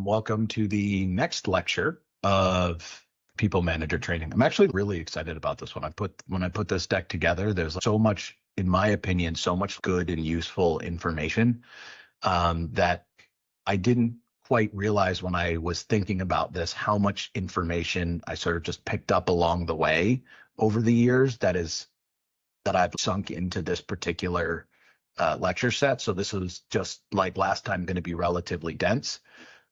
welcome to the next lecture of People Manager Training. I'm actually really excited about this one. When I put this deck together, there's so much, in my opinion, so much good and useful information that I didn't quite realize when I was thinking about this, how much information I sort of just picked up along the way over the years that I've sunk into this particular lecture set. So this is just like last time going to be relatively dense,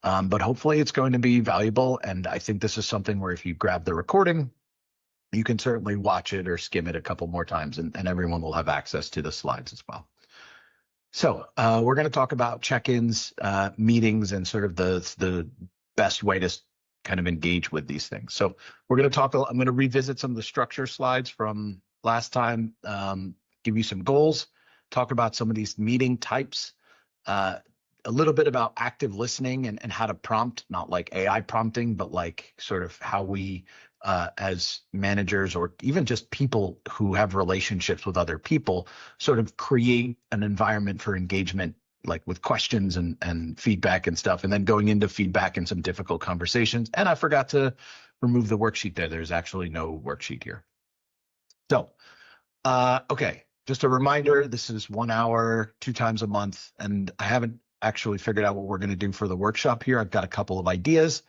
but hopefully it's going to be valuable. And I think this is something where if you grab the recording, you can certainly watch it or skim it a couple more times, and everyone will have access to the slides as well. So we're going to talk about check-ins, meetings, and sort of the best way to kind of engage with these things. So we're going to I'm going to revisit some of the structure slides from last time, give you some goals, talk about some of these meeting types, a little bit about active listening and how to prompt, not like AI prompting, but like sort of how we as managers or even just people who have relationships with other people sort of create an environment for engagement, like with questions and feedback and stuff, and then going into feedback and some difficult conversations. And I forgot to remove the worksheet there. There's actually no worksheet here. So, okay, just a reminder, this is 1 hour, 2 times a month, and I haven't actually figured out what we're going to do for the workshop here. I've got a couple of ideas.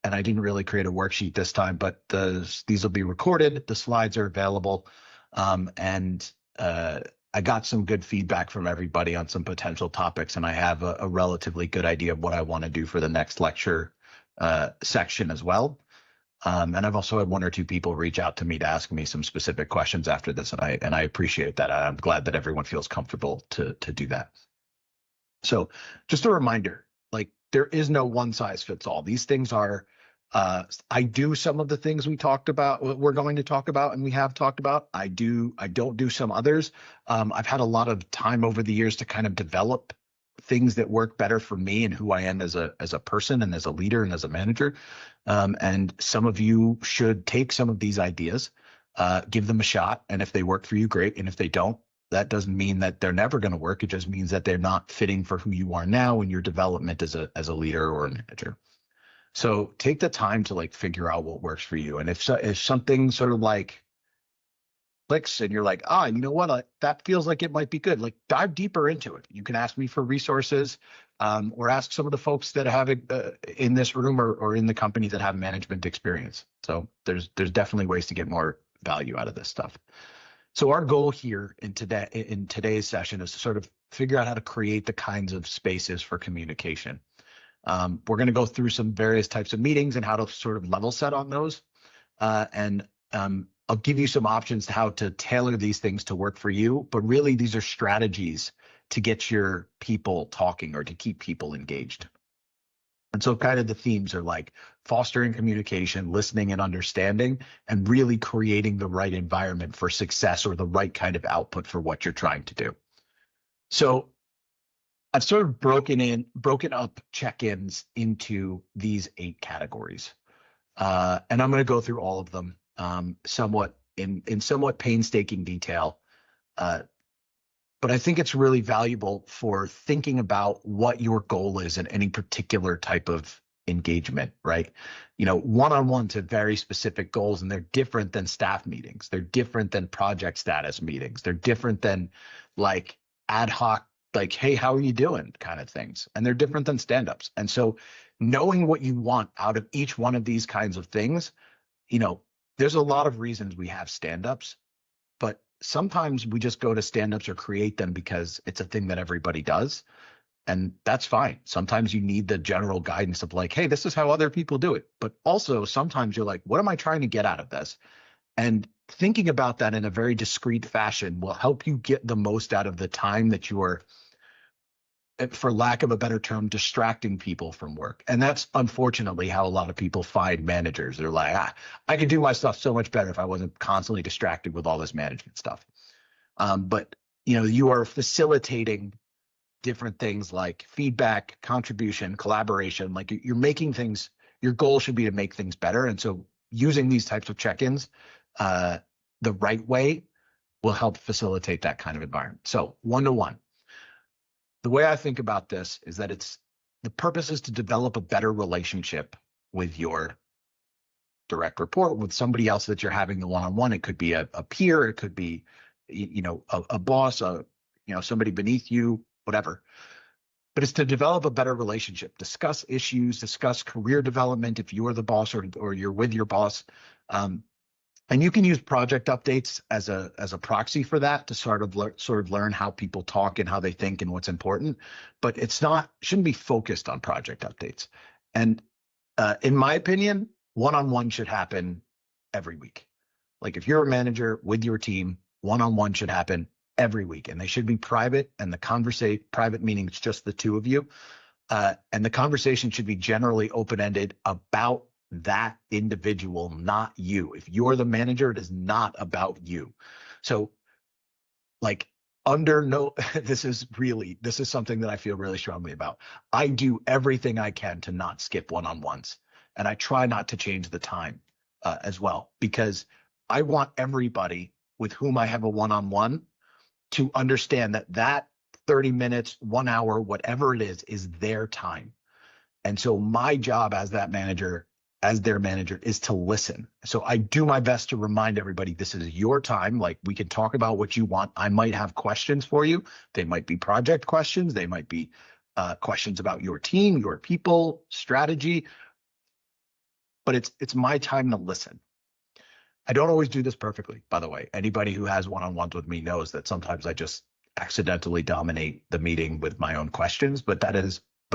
And I didn't really create a worksheet this time, but these will be recorded. The slides are available. And I got some good feedback from everybody on some potential topics, and I have a relatively good idea of what I want to do for the next lecture section as well. And I've also had 1 or 2 people reach out to me to ask me some specific questions after this, and I appreciate that. I'm glad that everyone feels comfortable to do that. So just a reminder, like there is no one size fits all. These things are, I do some of the things we're going to talk about, and we have talked about. I don't do some others. I've had a lot of time over the years to kind of develop things that work better for me and who I am as a person and as a leader and as a manager. And some of you should take some of these ideas, give them a shot. And if they work for you, great. And if they don't, that doesn't mean that they're never going to work. It just means that they're not fitting for who you are now in your development as a leader or a manager. So take the time to like figure out what works for you. And if something sort of like clicks and you're like, you know what, that feels like it might be good, like dive deeper into it. You can ask me for resources, or ask some of the folks that have it in this room or in the company that have management experience. So there's definitely ways to get more value out of this stuff. So our goal here in today's session is to sort of figure out how to create the kinds of spaces for communication. We're going to go through some various types of meetings and how to sort of level set on those. And I'll give you some options to how to tailor these things to work for you. But really, these are strategies to get your people talking or to keep people engaged. And so kind of the themes are like fostering communication, listening and understanding, and really creating the right environment for success or the right kind of output for what you're trying to do. So I've sort of broken up check-ins into these 8 categories. And I'm going to go through all of them somewhat in somewhat painstaking detail. But I think it's really valuable for thinking about what your goal is in any particular type of engagement, right? You know, one-on-ones have very specific goals, and they're different than staff meetings. They're different than project status meetings. They're different than like ad hoc, like, hey, how are you doing kind of things. And they're different than stand-ups. And so knowing what you want out of each one of these kinds of things, you know, there's a lot of reasons we have stand-ups, but sometimes we just go to stand-ups or create them because it's a thing that everybody does. And that's fine. Sometimes you need the general guidance of like, hey, this is how other people do it. But also sometimes you're like, what am I trying to get out of this? And thinking about that in a very discrete fashion will help you get the most out of the time that you are, for lack of a better term, distracting people from work. And that's unfortunately how a lot of people find managers. They're like, I could do my stuff so much better if I wasn't constantly distracted with all this management stuff. But you know, you are facilitating different things like feedback, contribution, collaboration. Like you're making things, your goal should be to make things better. And so using these types of check-ins the right way will help facilitate that kind of environment. So 1-to-1. the way I think about this is that the purpose is to develop a better relationship with your direct report, with somebody else that you're having the one-on-one. It could be a peer, it could be, a boss, somebody beneath you, whatever. But it's to develop a better relationship, discuss issues, discuss career development if you're the boss or you're with your boss. And you can use project updates as a proxy for that to sort of learn how people talk and how they think and what's important. But shouldn't be focused on project updates. And in my opinion, one-on-one should happen every week. Like if you're a manager with your team, one-on-one should happen every week, and they should be private. And private meaning it's just the two of you, and the conversation should be generally open-ended about that individual, not you. If you're the manager, it is not about you. So like this is something that I feel really strongly about. I do everything I can to not skip one-on-ones, and I try not to change the time as well, because I want everybody with whom I have a one-on-one to understand that 30 minutes, 1 hour, whatever it is their time. And so my job as their manager, is to listen. So I do my best to remind everybody, this is your time. Like, we can talk about what you want. I might have questions for you. They might be project questions. They might be questions about your team, your people, strategy. But it's my time to listen. I don't always do this perfectly, by the way. Anybody who has one-on-ones with me knows that sometimes I just accidentally dominate the meeting with my own questions, but it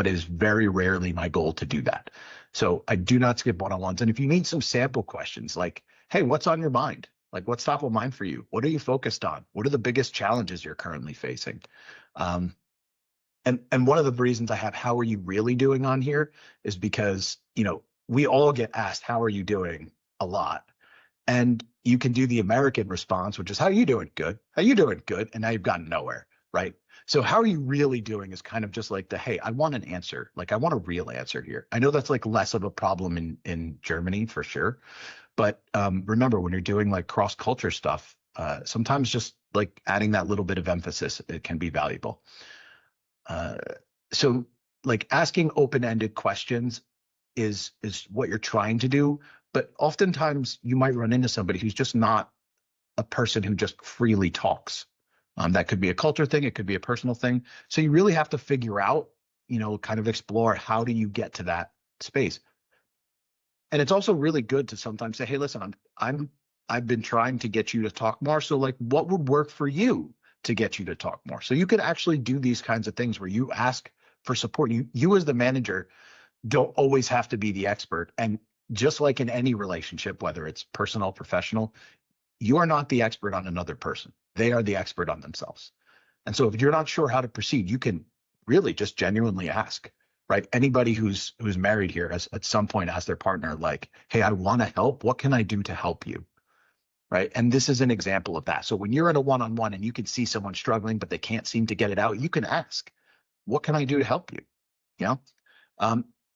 is very rarely my goal to do that. So I do not skip one-on-ones. And if you need some sample questions, like, hey, what's on your mind? Like, what's top of mind for you? What are you focused on? What are the biggest challenges you're currently facing? And one of the reasons I have how are you really doing on here is because, we all get asked, how are you doing, a lot. And you can do the American response, which is, how are you doing? Good. How are you doing? Good. And now you've gotten nowhere, right? So how are you really doing is kind of just like hey, I want an answer. Like, I want a real answer here. I know that's like less of a problem in Germany for sure. But remember, when you're doing like cross-culture stuff, sometimes just like adding that little bit of emphasis, it can be valuable. So like asking open-ended questions is what you're trying to do. But oftentimes you might run into somebody who's just not a person who just freely talks. That could be a culture thing. It could be a personal thing. So you really have to figure out, kind of explore, how do you get to that space? And it's also really good to sometimes say, hey, listen, I've been trying to get you to talk more. So like, what would work for you to get you to talk more? So you could actually do these kinds of things where you ask for support. You as the manager don't always have to be the expert. And just like in any relationship, whether it's personal, professional, you are not the expert on another person. They are the expert on themselves. And so if you're not sure how to proceed, you can really just genuinely ask, right? Anybody who's married here has at some point asked their partner, like, hey, I want to help. What can I do to help you? Right. And this is an example of that. So when you're in a one-on-one and you can see someone struggling, but they can't seem to get it out, you can ask, what can I do to help you?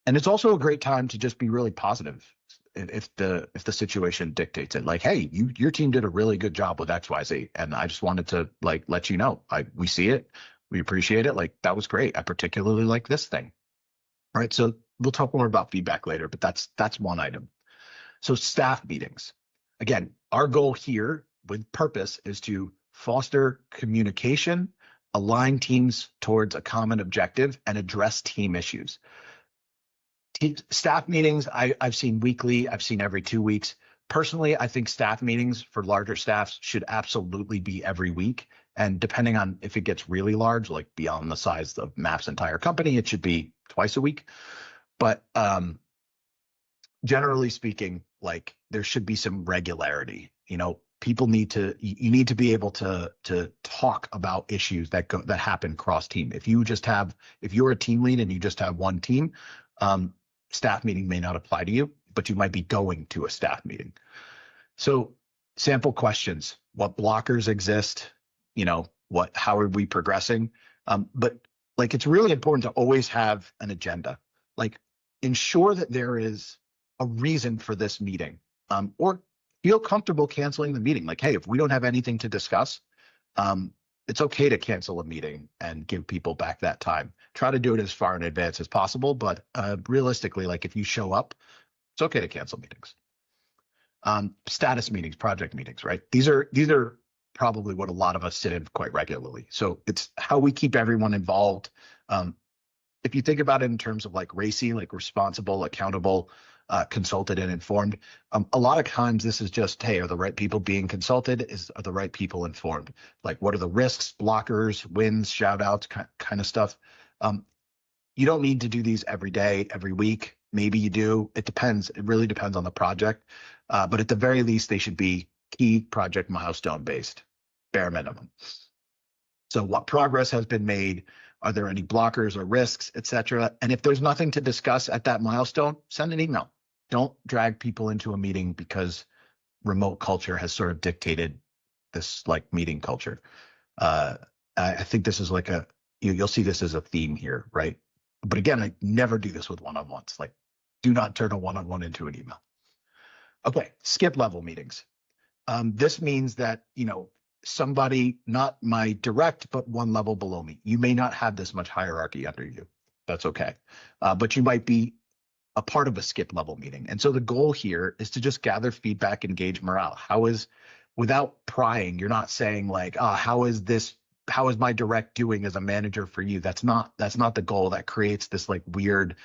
And it's also a great time to just be really positive if the situation dictates it. Like, hey, your team did a really good job with XYZ, and I just wanted to like let you know, we see it, we appreciate it. Like, that was great. I particularly like this thing. Right. So we'll talk more about feedback later, but that's one item. So staff meetings. Again, our goal here with purpose is to foster communication, align teams towards a common objective, and address team issues. Staff meetings, I've seen weekly. I've seen every 2 weeks. Personally, I think staff meetings for larger staffs should absolutely be every week. And depending on if it gets really large, like beyond the size of MAP's entire company, it should be twice a week. But generally speaking, like, there should be some regularity. People need to, you need to be able to talk about issues that happen cross team. If you're a team lead and you just have one team, staff meeting may not apply to you, but you might be going to a staff meeting. So sample questions, what blockers exist, how are we progressing? But like, it's really important to always have an agenda. Like, ensure that there is a reason for this meeting, or feel comfortable canceling the meeting. Like, hey, if we don't have anything to discuss, it's okay to cancel a meeting and give people back that time. Try to do it as far in advance as possible, but realistically, like if you show up, it's okay to cancel meetings. Status meetings, project meetings, right? These are probably what a lot of us sit in quite regularly. So it's how we keep everyone involved. If you think about it in terms of like RACI, like responsible, accountable, consulted, and informed, a lot of times this is just, hey, are the right people being consulted? Are the right people informed? Like, what are the risks, blockers, wins, shout outs, kind of stuff? You don't need to do these every day, every week. Maybe you do. It depends. It really depends on the project. But at the very least, they should be key project milestone based, bare minimum. So what progress has been made? Are there any blockers or risks, et cetera? And if there's nothing to discuss at that milestone, send an email. Don't drag people into a meeting because remote culture has sort of dictated this like meeting culture. I think this is like you'll see this as a theme here, right? But again, I never do this with one-on-ones. Like, do not turn a one-on-one into an email. Okay, skip level meetings. This means that, somebody, not my direct, but one level below me. You may not have this much hierarchy under you. That's okay. But you might be a part of a skip level meeting. And so the goal here is to just gather feedback, engage morale. Without prying, you're not saying like, how is my direct doing as a manager for you? That's not the goal. That creates this like weird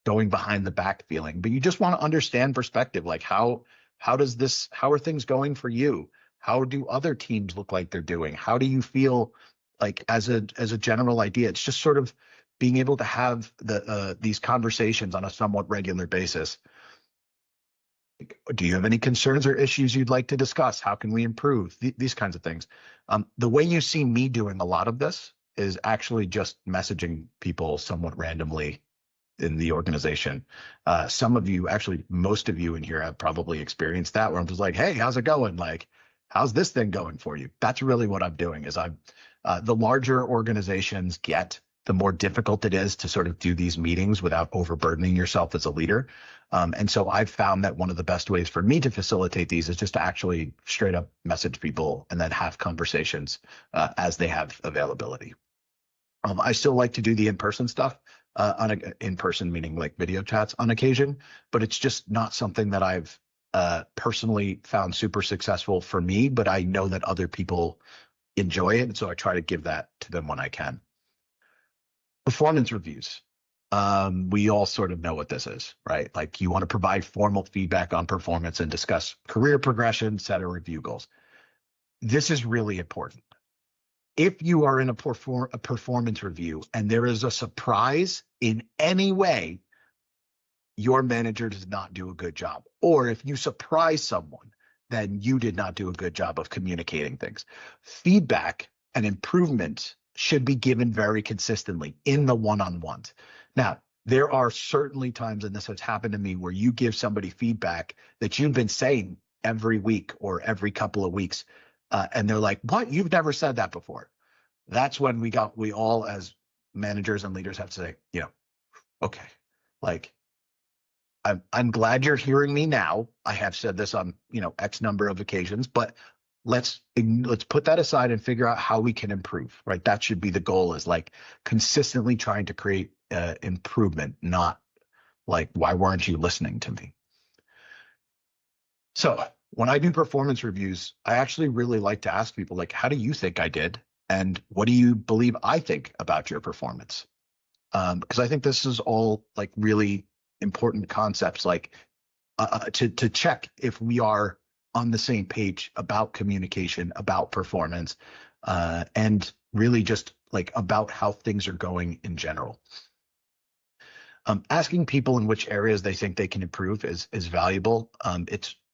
going behind the back feeling. But you just want to understand perspective. Like how are things going for you? How do other teams look like they're doing? How do you feel like as a general idea? It's just sort of being able to have these conversations on a somewhat regular basis. Do you have any concerns or issues you'd like to discuss? How can we improve? These kinds of things. The way you see me doing a lot of this is actually just messaging people somewhat randomly in the organization. Some of you, actually, most of you in here have probably experienced that, where I'm just like, hey, how's it going? Like, how's this thing going for you? That's really what I'm doing. Is the larger organizations get, the more difficult it is to sort of do these meetings without overburdening yourself as a leader. And so I've found that one of the best ways for me to facilitate these is just to actually straight up message people and then have conversations as they have availability. I still like to do the in-person stuff, in-person meaning like video chats on occasion, but it's just not something that I've personally found super successful for me, but I know that other people enjoy it. And so I try to give that to them when I can. Performance reviews. We all sort of know what this is, right? Like you want to provide formal feedback on performance and discuss career progression, set a review goals. This is really important. If you are in a performance review and there is a surprise in any way, your manager does not do a good job. Or if you surprise someone, then you did not do a good job of communicating things. Feedback and improvement should be given very consistently in the one-on-ones. Now, there are certainly times, and this has happened to me, where you give somebody feedback that you've been saying every week or every couple of weeks, and they're like, what? You've never said that before. That's when we all as managers and leaders have to say, okay, like, I'm glad you're hearing me now. I have said this on, X number of occasions, but let's put that aside and figure out how we can improve, right? That should be the goal, is like consistently trying to create improvement, not like, why weren't you listening to me? So when I do performance reviews, I actually really like to ask people, like, how do you think I did? And what do you believe I think about your performance? Because I think this is all like really important concepts, like to check if we are on the same page about communication, about performance, and really just like about how things are going in general. Asking people in which areas they think they can improve is valuable.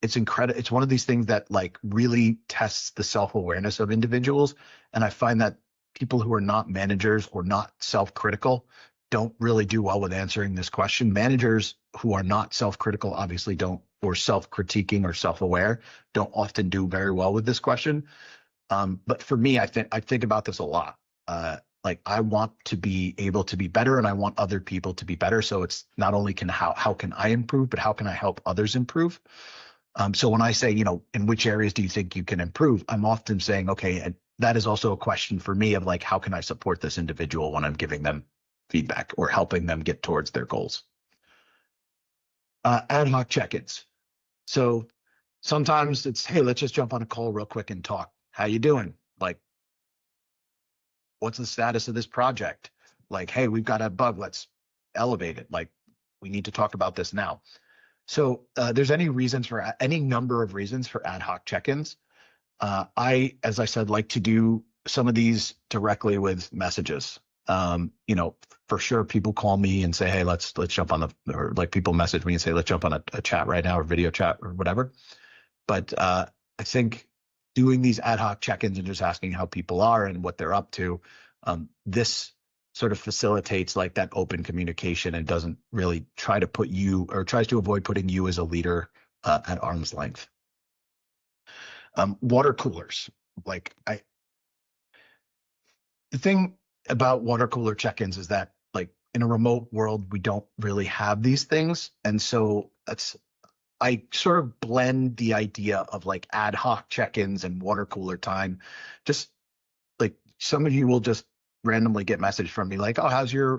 It's incredible. It's one of these things that like really tests the self-awareness of individuals. And I find that people who are not managers or not self-critical don't really do well with answering this question. Managers who are not self-critical obviously don't, or self-critiquing or self-aware, don't often do very well with this question. But for me, I think about this a lot. Like I want to be able to be better, and I want other people to be better. So it's not only how can I improve, but how can I help others improve? So when I say, in which areas do you think you can improve? I'm often saying, okay, that is also a question for me of like, how can I support this individual when I'm giving them feedback or helping them get towards their goals? Ad hoc check-ins. So sometimes it's, hey, let's just jump on a call real quick and talk. How you doing? Like, what's the status of this project? Like, hey, we've got a bug. Let's elevate it. Like, we need to talk about this now. So there's any number of reasons for ad hoc check-ins. As I said, like to do some of these directly with messages. For sure, people call me and say, hey, let's jump on or like people message me and say, let's jump on a chat right now or video chat or whatever. But I think doing these ad hoc check-ins and just asking how people are and what they're up to, this sort of facilitates like that open communication and doesn't really try to put you or tries to avoid putting you as a leader at arm's length. Water coolers. The thing about water cooler check-ins is that like in a remote world, we don't really have these things. And so I sort of blend the idea of like ad hoc check-ins and water cooler time. Just like some of you will just randomly get message from me like, oh, how's your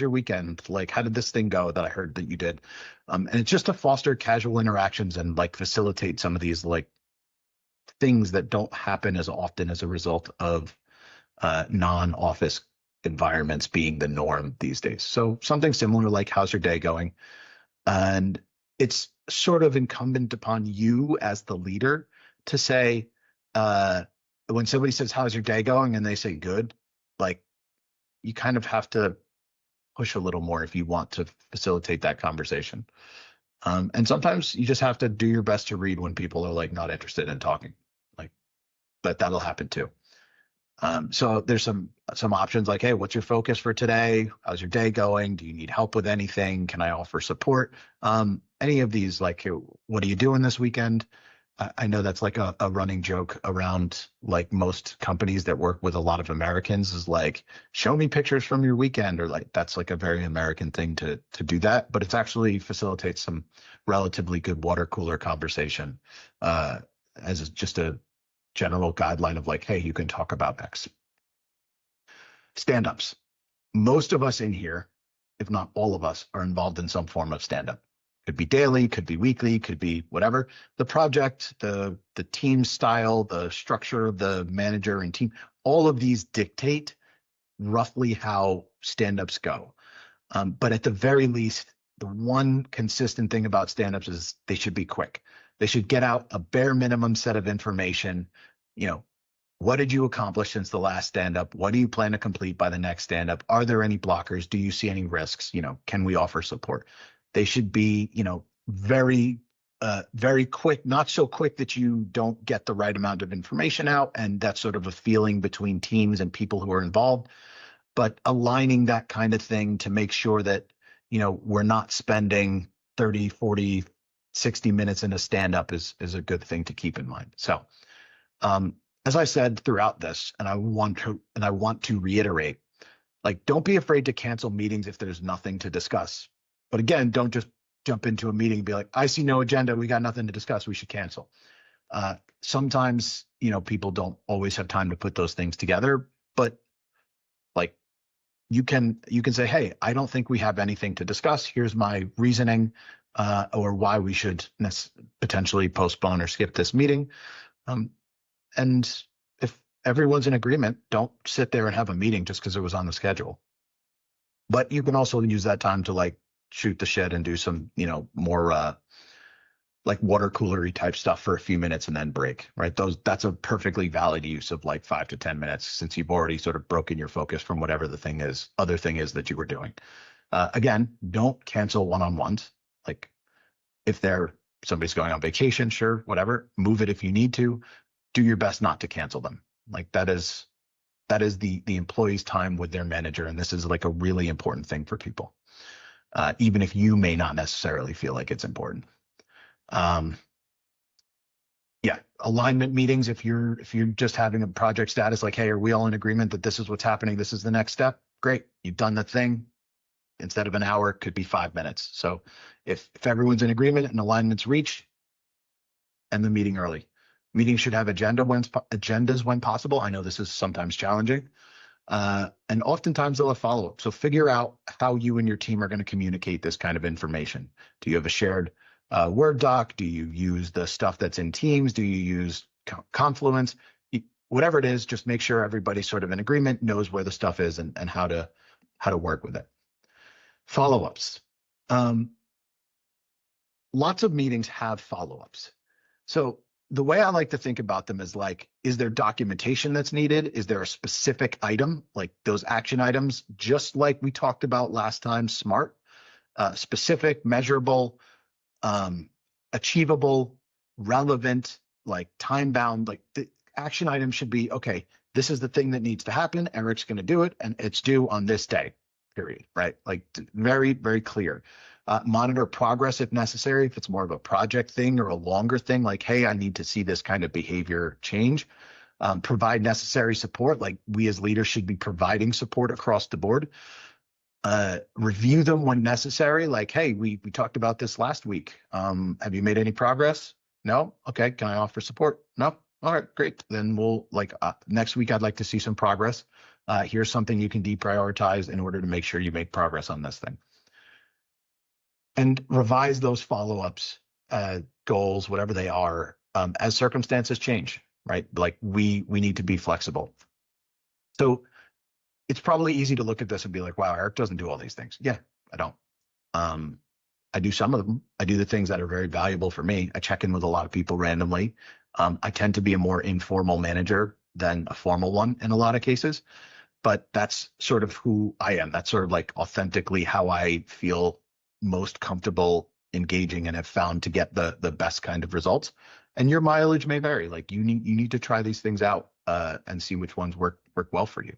weekend? Like, how did this thing go that I heard that you did? And it's just to foster casual interactions and like facilitate some of these like things that don't happen as often as a result of non-office environments being the norm these days. So something similar like, how's your day going? And it's sort of incumbent upon you as the leader to say, when somebody says, how's your day going? And they say good, like you kind of have to push a little more if you want to facilitate that conversation. And sometimes you just have to do your best to read when people are like not interested in talking, like, but that'll happen too. So there's some options like, hey, what's your focus for today? How's your day going? Do you need help with anything? Can I offer support? Any of these, like, hey, what are you doing this weekend? I know that's like a running joke around like most companies that work with a lot of Americans is like, show me pictures from your weekend, or like that's like a very American thing to do that, but it's actually facilitates some relatively good water cooler conversation as just a general guideline of like, hey, you can talk about X. Stand-ups. Most of us in here, if not all of us, are involved in some form of stand-up. Could be daily, could be weekly, could be whatever. The project, the team style, the structure of the manager and team, all of these dictate roughly how stand-ups go. But at the very least, the one consistent thing about stand-ups is they should be quick. They should get out a bare minimum set of information. What did you accomplish since the last stand-up? What do you plan to complete by the next stand-up? Are there any blockers? Do you see any risks? Can we offer support? They should be, very, very quick, not so quick that you don't get the right amount of information out. And that's sort of a feeling between teams and people who are involved, but aligning that kind of thing to make sure that, we're not spending 30, 40, 60 minutes in a stand-up is a good thing to keep in mind. So, as I said throughout this, and I want to reiterate, like, don't be afraid to cancel meetings if there's nothing to discuss. But again, don't just jump into a meeting and be like, I see no agenda. We got nothing to discuss. We should cancel. Sometimes, people don't always have time to put those things together, but like you can say, hey, I don't think we have anything to discuss. Here's my reasoning, or why we should potentially postpone or skip this meeting. And if everyone's in agreement, don't sit there and have a meeting just because it was on the schedule. But you can also use that time to like shoot the shit and do some, more like water coolery type stuff for a few minutes and then break, right? That's a perfectly valid use of like 5 to 10 minutes since you've already sort of broken your focus from whatever the other thing is that you were doing. Again, don't cancel one-on-ones. Like if somebody's going on vacation, sure, whatever, move it if you need to. Do your best not to cancel them. Like that is the employee's time with their manager. And this is like a really important thing for people. Even if you may not necessarily feel like it's important. Alignment meetings. If you're just having a project status, like, hey, are we all in agreement that this is what's happening? This is the next step. Great. You've done the thing. Instead of an hour, it could be 5 minutes. So if everyone's in agreement and alignment's reached, end the meeting early. Meetings should have agendas when possible. I know this is sometimes challenging. And oftentimes they'll have follow-up. So figure out how you and your team are going to communicate this kind of information. Do you have a shared Word doc? Do you use the stuff that's in Teams? Do you use Confluence? Whatever it is, just make sure everybody's sort of in agreement, knows where the stuff is and how to work with it. Follow-ups. Lots of meetings have follow-ups. So the way I like to think about them is like, is there documentation that's needed? Is there a specific item, like those action items, just like we talked about last time, SMART, specific, measurable, achievable, relevant, like time-bound, like the action item should be, okay, this is the thing that needs to happen. Eric's going to do it and it's due on this day, period, right? Like very, very clear. Monitor progress if necessary, if it's more of a project thing or a longer thing, like, hey, I need to see this kind of behavior change. Provide necessary support, like we as leaders should be providing support across the board. Review them when necessary, like, hey, we talked about this last week. Have you made any progress? No? Okay, can I offer support? No? All right, great. Then we'll, like, next week I'd like to see some progress. Here's something you can deprioritize in order to make sure you make progress on this thing. And revise those follow-ups, goals, whatever they are, as circumstances change, right? Like we need to be flexible. So it's probably easy to look at this and be like, wow, Eric doesn't do all these things. Yeah, I don't. I do some of them. I do the things that are very valuable for me. I check in with a lot of people randomly. I tend to be a more informal manager than a formal one in a lot of cases, but that's sort of who I am. That's sort of like authentically how I feel most comfortable engaging and have found to get the best kind of results. And your mileage may vary. Like you need to try these things out and see which ones work well for you.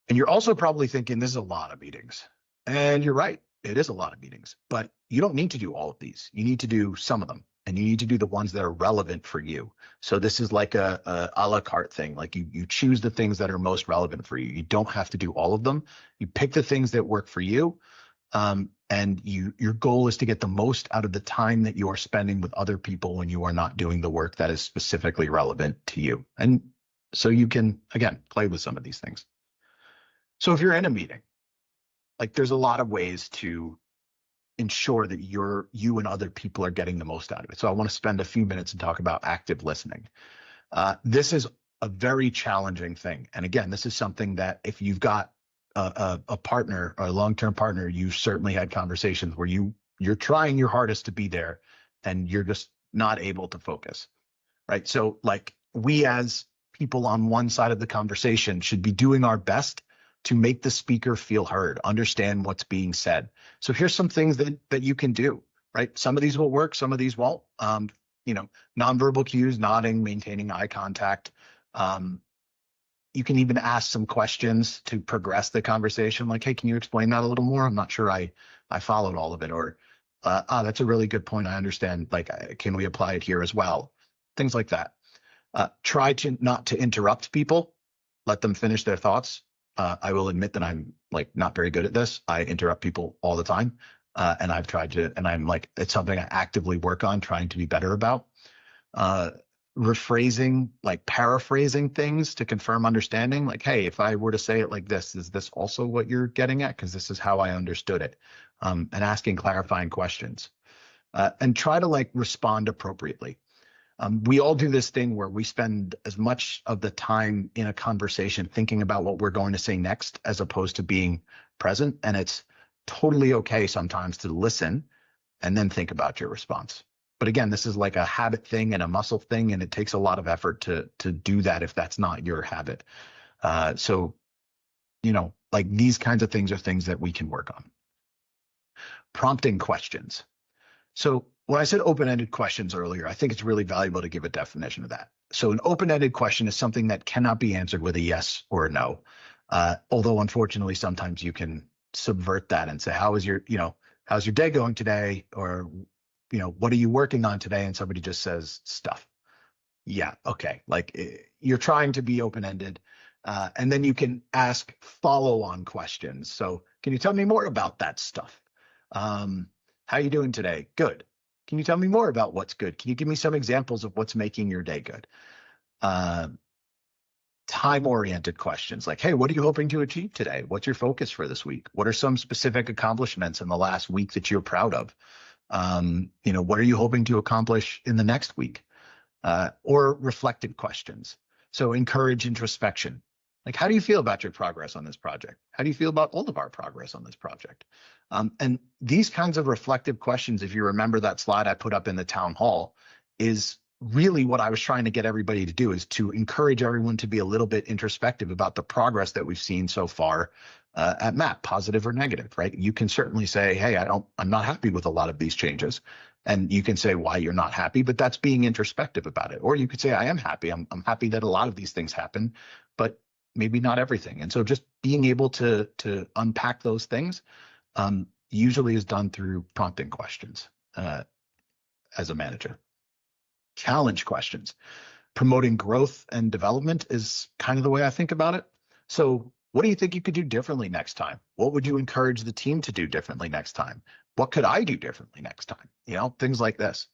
And you're also probably thinking this is a lot of meetings. And you're right, it is a lot of meetings, but you don't need to do all of these. You need to do some of them, and you need to do the ones that are relevant for you. So this is like a la carte thing. Like you choose the things that are most relevant for you. You don't have to do all of them. You pick the things that work for you. And your goal is to get the most out of the time that you are spending with other people when you are not doing the work that is specifically relevant to you. And so you can, again, play with some of these things. So if you're in a meeting, like there's a lot of ways to ensure that you and other people are getting the most out of it. So I want to spend a few minutes and talk about active listening. This is a very challenging thing. And again, this is something that if you've got a partner or a long-term partner, you've certainly had conversations where you're trying your hardest to be there and you're just not able to focus, right? So like we as people on one side of the conversation should be doing our best to make the speaker feel heard, understand what's being said. So here's some things that you can do, right? Some of these will work, some of these won't. Nonverbal cues, nodding, maintaining eye contact. You can even ask some questions to progress the conversation. Like, hey, can you explain that a little more? I'm not sure I followed all of it. Or, that's a really good point. I understand. Like, can we apply it here as well? Things like that. Try to not to interrupt people. Let them finish their thoughts. I will admit that I'm like not very good at this. I interrupt people all the time. And I've tried to, and I'm like, it's something I actively work on trying to be better about. Rephrasing, like paraphrasing things to confirm understanding. Like, hey, if I were to say it like this, is this also what you're getting at? Because this is how I understood it. And asking clarifying questions. And try to like respond appropriately. We all do this thing where we spend as much of the time in a conversation thinking about what we're going to say next as opposed to being present. And it's totally okay sometimes to listen and then think about your response. But again, this is like a habit thing and a muscle thing, and it takes a lot of effort to do that if that's not your habit. So, like these kinds of things are things that we can work on. Prompting questions. So when I said open-ended questions earlier, I think it's really valuable to give a definition of that. So an open-ended question is something that cannot be answered with a yes or a no. Although unfortunately, sometimes you can subvert that and say, how's your day going today? Or, what are you working on today? And somebody just says stuff. Yeah. Okay. Like you're trying to be open-ended. And then you can ask follow-on questions. So can you tell me more about that stuff? How are you doing today? Good. Can you tell me more about what's good? Can you give me some examples of what's making your day good? Time-oriented questions like, hey, what are you hoping to achieve today? What's your focus for this week? What are some specific accomplishments in the last week that you're proud of? What are you hoping to accomplish in the next week? Or reflective questions. So encourage introspection. Like, how do you feel about your progress on this project? How do you feel about all of our progress on this project? And these kinds of reflective questions, if you remember that slide I put up in the town hall, is really what I was trying to get everybody to do, is to encourage everyone to be a little bit introspective about the progress that we've seen so far at MAP, positive or negative, right? You can certainly say, hey, I'm not happy with a lot of these changes. And you can say why you're not happy, but that's being introspective about it. Or you could say, I am happy. I'm happy that a lot of these things happen, but maybe not everything. And so just being able to unpack those things usually is done through prompting questions as a manager. Challenge questions. Promoting growth and development is kind of the way I think about it. So what do you think you could do differently next time? What would you encourage the team to do differently next time? What could I do differently next time? Things like this.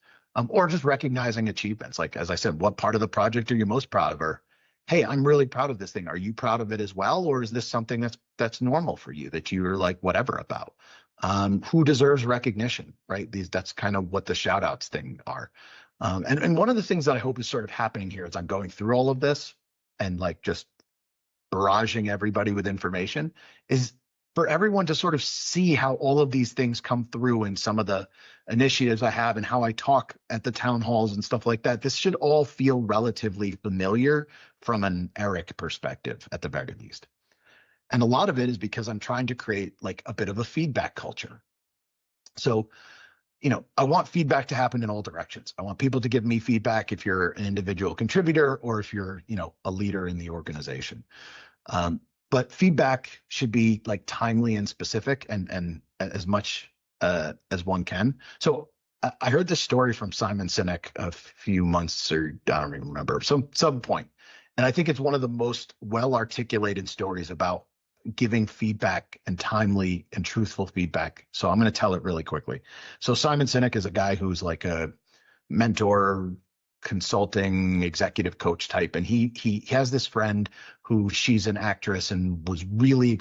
Or just recognizing achievements. Like, as I said, what part of the project are you most proud of? Or, hey, I'm really proud of this thing. Are you proud of it as well? Or is this something that's normal for you, that you're like whatever about? Who deserves recognition, right? That's kind of what the shout outs thing are. And one of the things that I hope is sort of happening here as I'm going through all of this and like just barraging everybody with information is for everyone to sort of see how all of these things come through in some of the initiatives I have and how I talk at the town halls and stuff like that. This should all feel relatively familiar from an Eric perspective at the very least. And a lot of it is because I'm trying to create like a bit of a feedback culture. So, I want feedback to happen in all directions. I want people to give me feedback if you're an individual contributor or if you're, a leader in the organization. But feedback should be like timely and specific and as much as one can. So I heard this story from Simon Sinek a few months, or I don't even remember, some point. And I think it's one of the most well-articulated stories about giving feedback and timely and truthful feedback. So I'm going to tell it really quickly. So Simon Sinek is a guy who's like a mentor, consulting, executive coach type. And he has this friend who, she's an actress and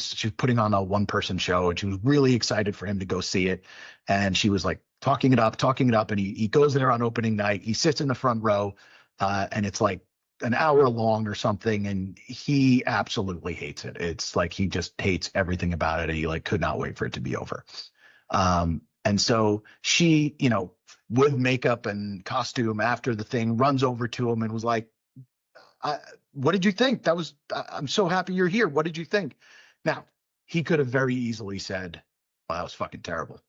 she's putting on a one-person show, and she was really excited for him to go see it. And she was like talking it up. And he goes there on opening night. He sits in the front row and it's like an hour long or something, and he absolutely hates it. It's like he just hates everything about it, and he like could not wait for it to be over. And so she, with makeup and costume after the thing, runs over to him and was like, what did you think? I'm so happy you're here. What did you think? Now, he could have very easily said, well, that was fucking terrible,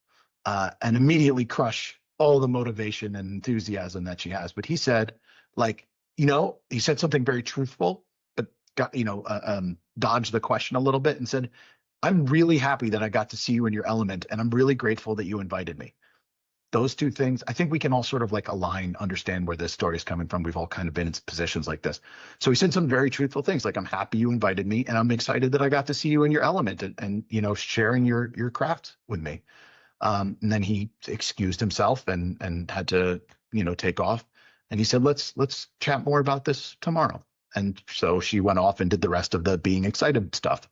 and immediately crush all the motivation and enthusiasm that she has. But he said, like, he said something very truthful, but dodged the question a little bit and said, I'm really happy that I got to see you in your element, and I'm really grateful that you invited me. Those two things, I think we can all sort of like understand where this story is coming from. We've all kind of been in positions like this. So he said some very truthful things, like, I'm happy you invited me, and I'm excited that I got to see you in your element and sharing your craft with me. And then he excused himself and had to, take off. And he said, let's chat more about this tomorrow. And so she went off and did the rest of the being excited stuff.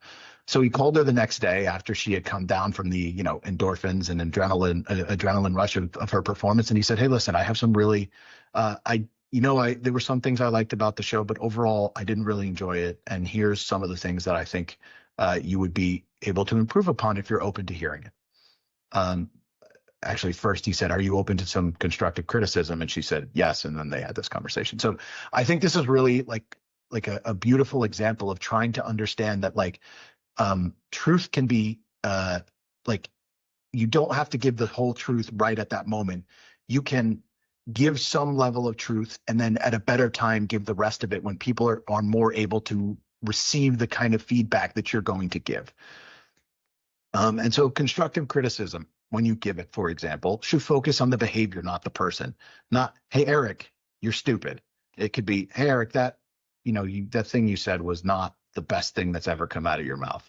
So he called her the next day after she had come down from the, endorphins and adrenaline rush of her performance. And he said, hey, listen, I have some really, there were some things I liked about the show, but overall I didn't really enjoy it. And here's some of the things that I think you would be able to improve upon if you're open to hearing it. Actually, first he said, are you open to some constructive criticism? And she said, yes. And then they had this conversation. So I think this is really like a beautiful example of trying to understand that truth can be you don't have to give the whole truth right at that moment. You can give some level of truth and then at a better time give the rest of it when people are more able to receive the kind of feedback that you're going to give. And so constructive criticism, when you give it, for example, should focus on the behavior, not the person. Not, hey, Eric, you're stupid. It could be, hey, Eric, that thing you said was not the best thing that's ever come out of your mouth.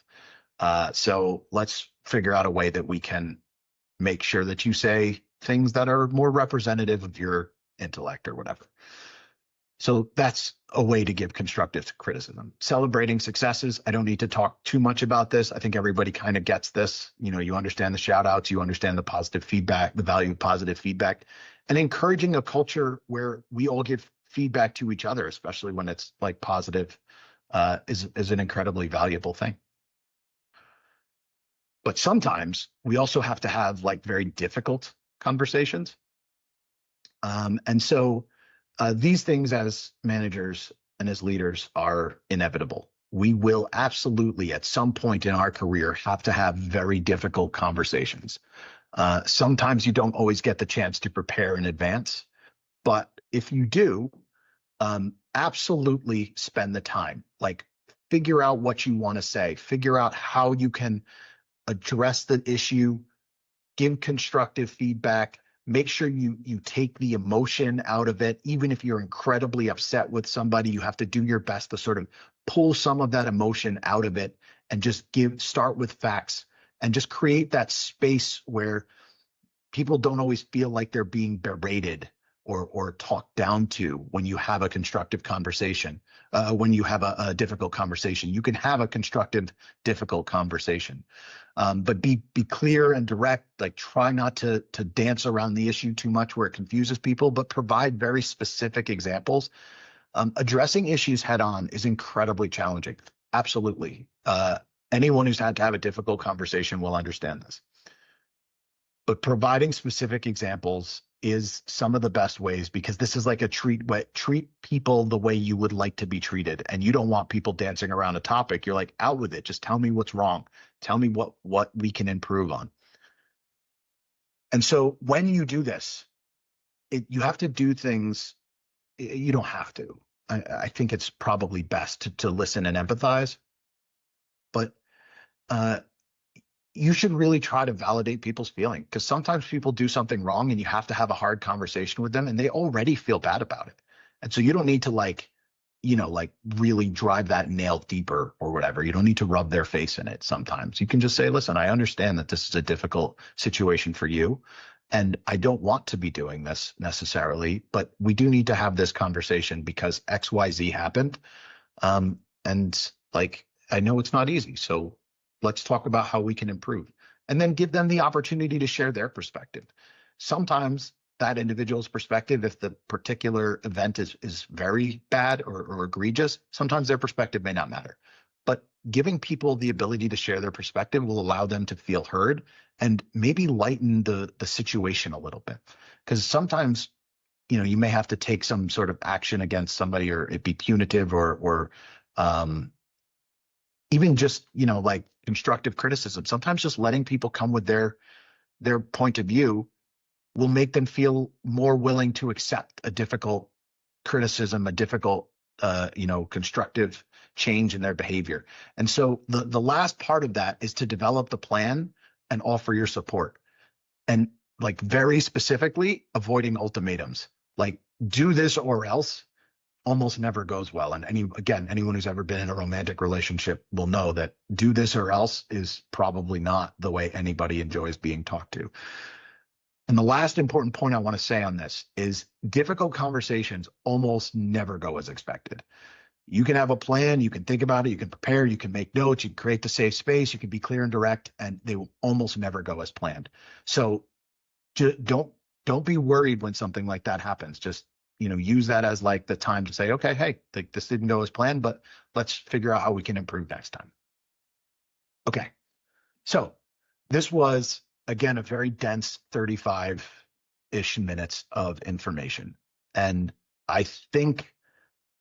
So let's figure out a way that we can make sure that you say things that are more representative of your intellect or whatever. So that's a way to give constructive criticism. Celebrating successes. I don't need to talk too much about this. I think everybody kind of gets this. You understand the shout outs, you understand the positive feedback, the value of positive feedback, and encouraging a culture where we all give feedback to each other, especially when it's like positive, is an incredibly valuable thing. But sometimes we also have to have like very difficult conversations. And so these things as managers and as leaders are inevitable. We will absolutely at some point in our career have to have very difficult conversations. Sometimes you don't always get the chance to prepare in advance, but if you do, absolutely spend the time. Like figure out what you want to say, figure out how you can address the issue, give constructive feedback. Make sure you take the emotion out of it. Even if you're incredibly upset with somebody, you have to do your best to sort of pull some of that emotion out of it and just start with facts and just create that space where people don't always feel like they're being berated or talked down to when you have a constructive conversation. When you have a difficult conversation, you can have a constructive, difficult conversation. But be clear and direct, like try not to dance around the issue too much where it confuses people, but provide very specific examples. Addressing issues head on is incredibly challenging. Absolutely. Anyone who's had to have a difficult conversation will understand this. But providing specific examples is some of the best ways, because this is like treat people the way you would like to be treated. And you don't want people dancing around a topic. You're like, out with it. Just tell me what's wrong. Tell me what we can improve on. And so when you do this, you have to do things. You don't have to. I think it's probably best to listen and empathize. But you should really try to validate people's feeling, because sometimes people do something wrong and you have to have a hard conversation with them and they already feel bad about it. And so you don't need to really drive that nail deeper or whatever. You don't need to rub their face in it. Sometimes you can just say, listen, I understand that this is a difficult situation for you and I don't want to be doing this necessarily, but we do need to have this conversation because XYZ happened. And like, I know it's not easy. So let's talk about how we can improve, and then give them the opportunity to share their perspective. Sometimes that individual's perspective, if the particular event is very bad or egregious, sometimes their perspective may not matter. But giving people the ability to share their perspective will allow them to feel heard and maybe lighten the situation a little bit. Because sometimes, you may have to take some sort of action against somebody, or it be punitive or even just, like constructive criticism. Sometimes just letting people come with their point of view will make them feel more willing to accept a difficult criticism, a difficult, constructive change in their behavior. And so the last part of that is to develop the plan and offer your support. And like very specifically, avoiding ultimatums, like do this or else almost never goes well. And anyone who's ever been in a romantic relationship will know that do this or else is probably not the way anybody enjoys being talked to. And the last important point I want to say on this is difficult conversations almost never go as expected. You can have a plan, you can think about it, you can prepare, you can make notes, you can create the safe space, you can be clear and direct, and they will almost never go as planned. So don't be worried when something like that happens. Just use that as like the time to say, okay, hey, this didn't go as planned, but let's figure out how we can improve next time. Okay. So this was, again, a very dense 35-ish minutes of information. And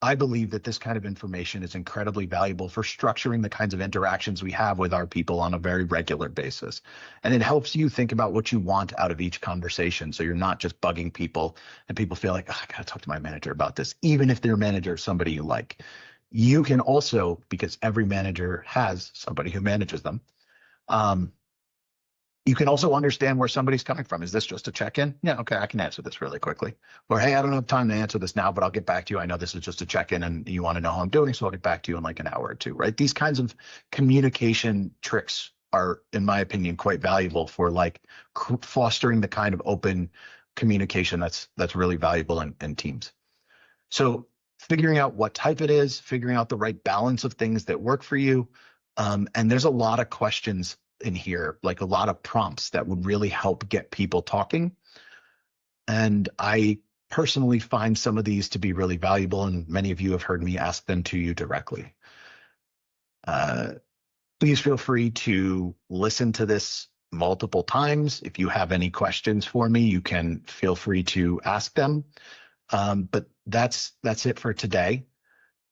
I believe that this kind of information is incredibly valuable for structuring the kinds of interactions we have with our people on a very regular basis. And it helps you think about what you want out of each conversation. So you're not just bugging people and people feel like, I got to talk to my manager about this, even if their manager is somebody you like. You can also, because every manager has somebody who manages them, you can also understand where somebody's coming from. Is this just a check-in? Yeah, okay, I can answer this really quickly. Or, hey, I don't have time to answer this now, but I'll get back to you. I know this is just a check-in and you want to know how I'm doing, so I'll get back to you in like an hour or two, right? These kinds of communication tricks are, in my opinion, quite valuable for like fostering the kind of open communication that's really valuable in teams. So figuring out what type it is, figuring out the right balance of things that work for you. And there's a lot of questions in here, like a lot of prompts that would really help get people talking. And I personally find some of these to be really valuable, and many of you have heard me ask them to you directly. Please feel free to listen to this multiple times. If you have any questions for me, you can feel free to ask them. But that's it for today.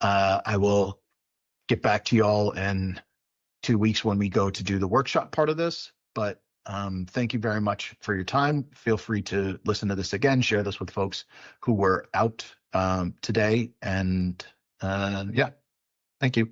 I will get back to y'all in 2 weeks when we go to do the workshop part of this. But thank you very much for your time. Feel free to listen to this again, share this with folks who were out today. And yeah, thank you.